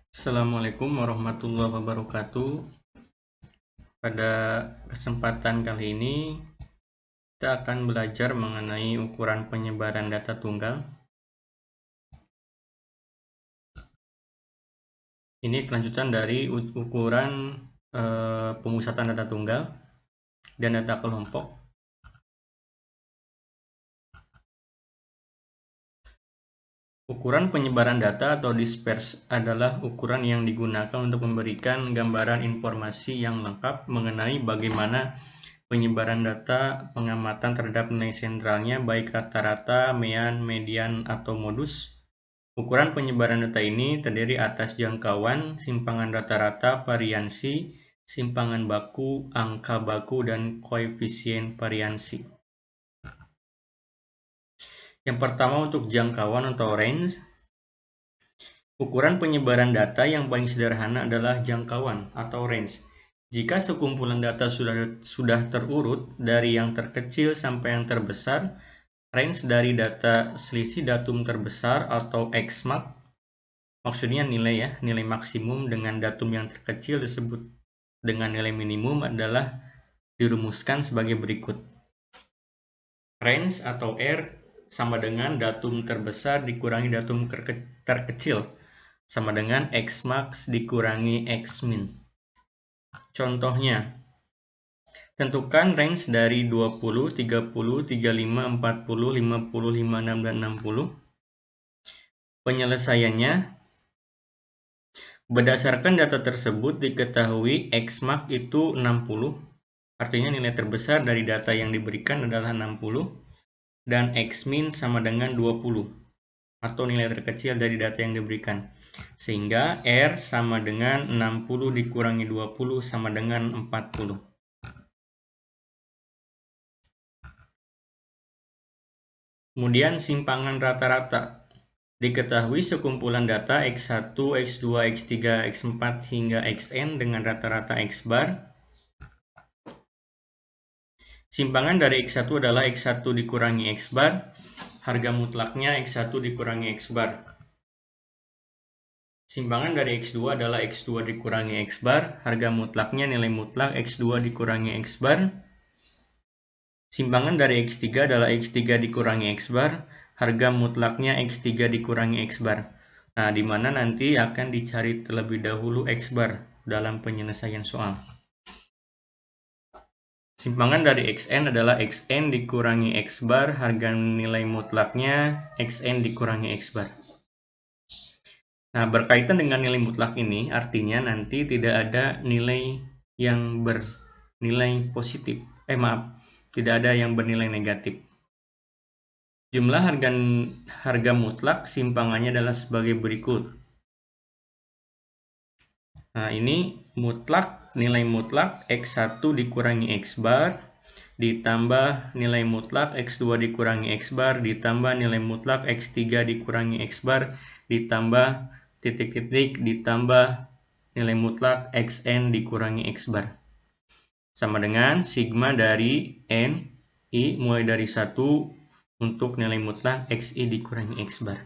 Assalamualaikum warahmatullahi wabarakatuh. Pada kesempatan kali ini, kita akan belajar mengenai ukuran penyebaran data tunggal. Ini kelanjutan dari ukuran pemusatan data tunggal dan data kelompok. Ukuran penyebaran data atau disperse adalah ukuran yang digunakan untuk memberikan gambaran informasi yang lengkap mengenai bagaimana penyebaran data pengamatan terhadap nilai sentralnya, baik rata-rata, mean, median, atau modus. Ukuran penyebaran data ini terdiri atas jangkauan, simpangan rata-rata, variansi, simpangan baku, angka baku, dan koefisien variansi. Yang pertama untuk jangkauan atau range. Ukuran penyebaran data yang paling sederhana adalah jangkauan atau range. Jika sekumpulan data sudah terurut dari yang terkecil sampai yang terbesar, range dari data selisih datum terbesar atau Xmax, maksudnya nilai maksimum dengan datum yang terkecil disebut dengan nilai minimum adalah dirumuskan sebagai berikut. Range atau R sama dengan datum terbesar dikurangi datum terkecil sama dengan Xmax dikurangi Xmin. Contohnya, tentukan range dari 20, 30, 35, 40, 50, 56, dan 60. Penyelesaiannya, berdasarkan data tersebut diketahui Xmax itu 60, artinya nilai terbesar dari data yang diberikan adalah 60, dan Xmin sama dengan 20, atau nilai terkecil dari data yang diberikan. Sehingga R sama dengan 60 dikurangi 20 sama dengan 40. Kemudian simpangan rata-rata. Diketahui sekumpulan data X1, X2, X3, X4 hingga Xn dengan rata-rata X bar. Simpangan dari X1 adalah X1 dikurangi X bar. Harga mutlaknya X1 dikurangi X bar. Simpangan dari X2 adalah X2 dikurangi X bar. Harga mutlaknya nilai mutlak X2 dikurangi X bar. Simpangan dari X3 adalah X3 dikurangi X bar. Harga mutlaknya X3 dikurangi X bar. Nah, di mana nanti akan dicari terlebih dahulu X bar dalam penyelesaian soal. Simpangan dari Xn adalah Xn dikurangi X bar. Harga nilai mutlaknya Xn dikurangi X bar. Nah, berkaitan dengan nilai mutlak ini, artinya nanti tidak ada nilai yang bernilai positif. Tidak ada yang bernilai negatif. Jumlah harga mutlak simpangannya adalah sebagai berikut. Nah, ini nilai mutlak X1 dikurangi X bar, ditambah nilai mutlak X2 dikurangi X bar, ditambah nilai mutlak X3 dikurangi X bar, ditambah titik-titik, ditambah nilai mutlak Xn dikurangi X bar. Sama dengan sigma dari N, I mulai dari 1 untuk nilai mutlak Xi dikurangi X bar.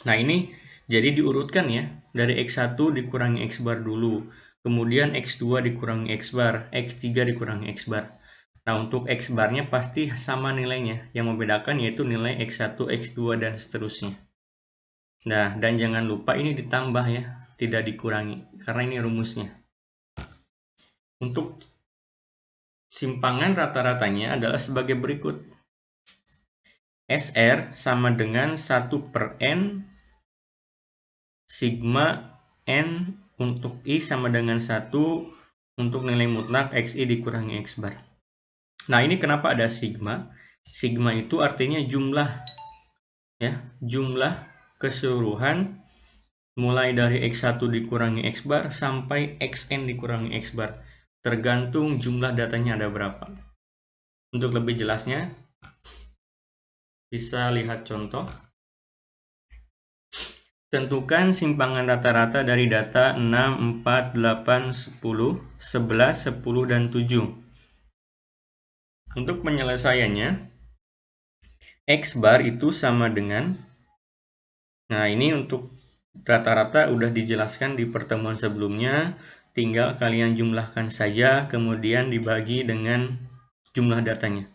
Nah, ini jadi diurutkan ya, dari X1 dikurangi X bar dulu, kemudian X2 dikurangi X bar, X3 dikurangi X bar. Nah, untuk X barnya pasti sama nilainya, yang membedakan yaitu nilai X1, X2, dan seterusnya. Nah, dan jangan lupa ini ditambah ya, tidak dikurangi, karena ini rumusnya. Untuk simpangan rata-ratanya adalah sebagai berikut. SR sama dengan 1/N sigma N untuk I sama dengan 1 untuk nilai mutlak Xi dikurangi X bar. Nah, ini kenapa ada sigma? Sigma itu artinya jumlah ya, jumlah keseluruhan mulai dari X1 dikurangi X bar sampai Xn dikurangi X bar. Tergantung jumlah datanya ada berapa. Untuk lebih jelasnya, bisa lihat contoh. Tentukan simpangan rata-rata dari data 6, 4, 8, 10, 11, 10, dan 7. Untuk penyelesaiannya, X bar itu sama dengan, nah ini untuk rata-rata udah dijelaskan di pertemuan sebelumnya, tinggal kalian jumlahkan saja, kemudian dibagi dengan jumlah datanya.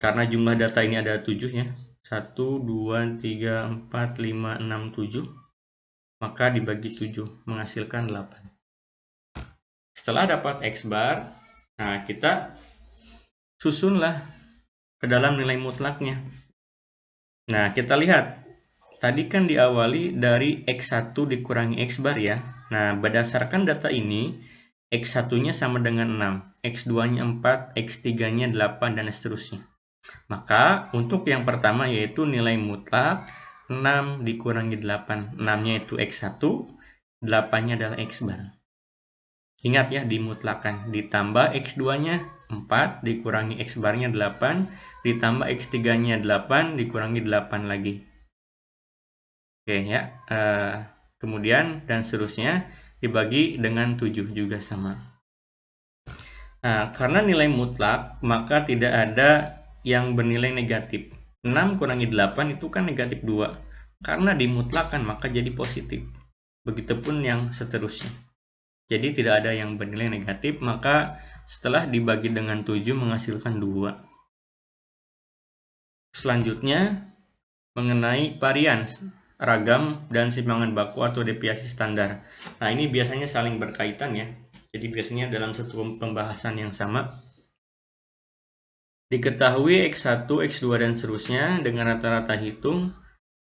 Karena jumlah data ini ada 7 ya, 1, 2, 3, 4, 5, 6, 7, maka dibagi 7, menghasilkan 8. Setelah dapat X bar, nah kita susunlah ke dalam nilai mutlaknya. Nah, kita lihat. Tadi kan diawali dari X1 dikurangi X bar ya. Nah, berdasarkan data ini, X1-nya sama dengan 6, X2-nya 4, X3-nya 8, dan seterusnya. Maka, untuk yang pertama yaitu nilai mutlak 6 dikurangi 8. 6-nya itu X1, 8-nya adalah X bar. Ingat ya, dimutlakan. Ditambah X2-nya 4, dikurangi X bar-nya 8, ditambah X3-nya 8, dikurangi 8 lagi. Oke ya, kemudian dan seterusnya dibagi dengan 7 juga sama. Nah, karena nilai mutlak, maka tidak ada yang bernilai negatif. 6 kurangi 8 itu kan negatif 2. Karena dimutlakan, maka jadi positif. Begitupun yang seterusnya. Jadi tidak ada yang bernilai negatif, maka setelah dibagi dengan 7 menghasilkan 2. Selanjutnya, mengenai varians, ragam, dan simpangan baku atau deviasi standar. Nah, ini biasanya saling berkaitan ya. Jadi biasanya dalam satu pembahasan yang sama. Diketahui X1, X2, dan seterusnya dengan rata-rata hitung,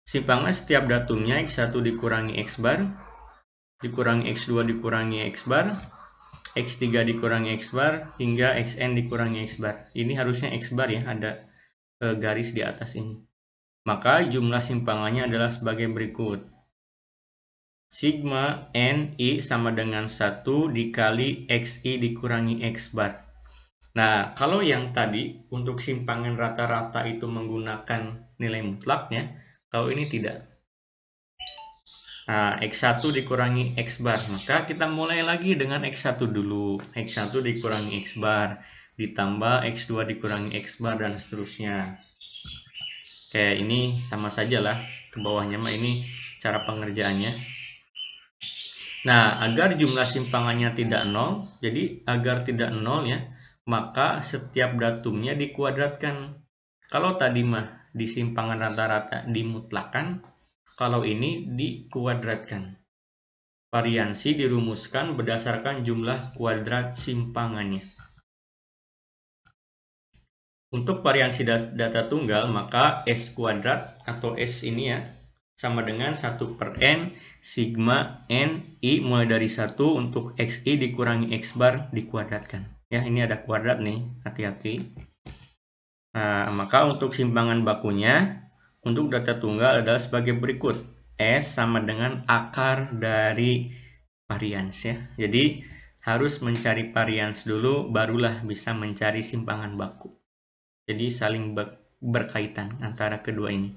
simpangan setiap datumnya X1 dikurangi X bar, dikurangi X2 dikurangi X bar, X3 dikurangi X bar, hingga Xn dikurangi X bar. Ini harusnya X bar ya, ada garis di atas ini. Maka jumlah simpangannya adalah sebagai berikut. Sigma Ni sama dengan 1 dikali Xi dikurangi X bar. Nah, kalau yang tadi untuk simpangan rata-rata itu menggunakan nilai mutlaknya, kalau ini tidak. Nah, X1 dikurangi X bar. Maka kita mulai lagi dengan X1 dulu. X1 dikurangi X bar. Ditambah X2 dikurangi X bar, dan seterusnya. Kayak ini sama saja lah. Ke bawahnya mah ini cara pengerjaannya. Nah, agar jumlah simpangannya tidak 0, jadi agar tidak 0 ya, maka setiap datumnya dikuadratkan. Kalau tadi mah di simpangan rata-rata dimutlakan, kalau ini dikuadratkan. Variansi dirumuskan berdasarkan jumlah kuadrat simpangannya. Untuk variansi data tunggal, maka S kuadrat atau S ini ya, sama dengan 1/N sigma Ni mulai dari 1 untuk Xi dikurangi X bar dikuadratkan. Ya, ini ada kuadrat nih, hati-hati. Nah, maka untuk simpangan bakunya, untuk data tunggal adalah sebagai berikut. S sama dengan akar dari varians ya. Jadi, harus mencari varians dulu, barulah bisa mencari simpangan baku. Jadi saling berkaitan antara kedua ini.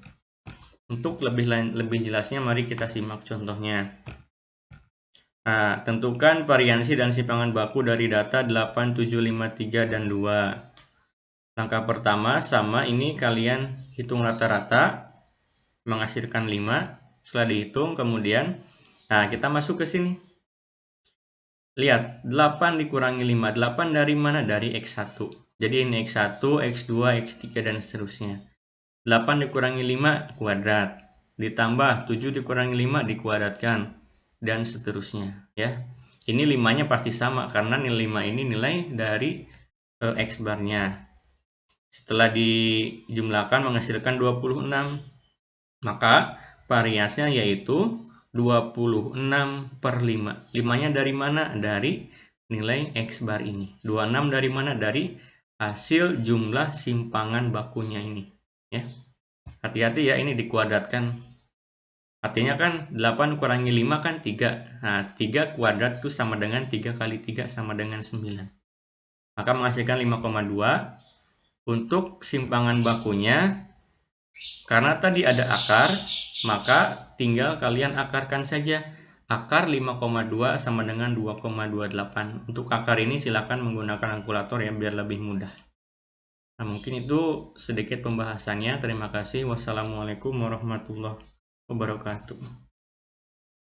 Untuk lebih jelasnya, mari kita simak contohnya. Nah, tentukan variansi dan simpangan baku dari data 8, 7, 5, 3, dan 2. Langkah pertama sama ini kalian hitung rata-rata, menghasilkan 5. Setelah dihitung, kemudian, nah kita masuk ke sini. Lihat, 8 dikurangi 5. 8 dari mana? Dari X1. Jadi ini X1, X2, X3, dan seterusnya. 8 dikurangi 5, kuadrat. Ditambah 7 dikurangi 5, dikuadratkan. Dan seterusnya. Ya. Ini 5-nya pasti sama, karena nilai 5 ini nilai dari X bar-nya. Setelah dijumlahkan menghasilkan 26. Maka variasinya yaitu 26/5. 5-nya dari mana? Dari nilai X bar ini. 26 dari mana? Dari hasil jumlah simpangan bakunya ini. Ya. Hati-hati ya, ini dikuadratkan. Artinya kan 8 kurangi 5 kan 3. Nah, 3 kuadrat itu sama dengan 3 kali 3 sama dengan 9. Maka menghasilkan 5,2. Untuk simpangan bakunya, karena tadi ada akar, maka tinggal kalian akarkan saja. Akar 5,2 sama dengan 2,28. Untuk akar ini silakan menggunakan kalkulator ya, biar lebih mudah. Nah, mungkin itu sedikit pembahasannya. Terima kasih. Wassalamualaikum warahmatullahi wabarakatuh.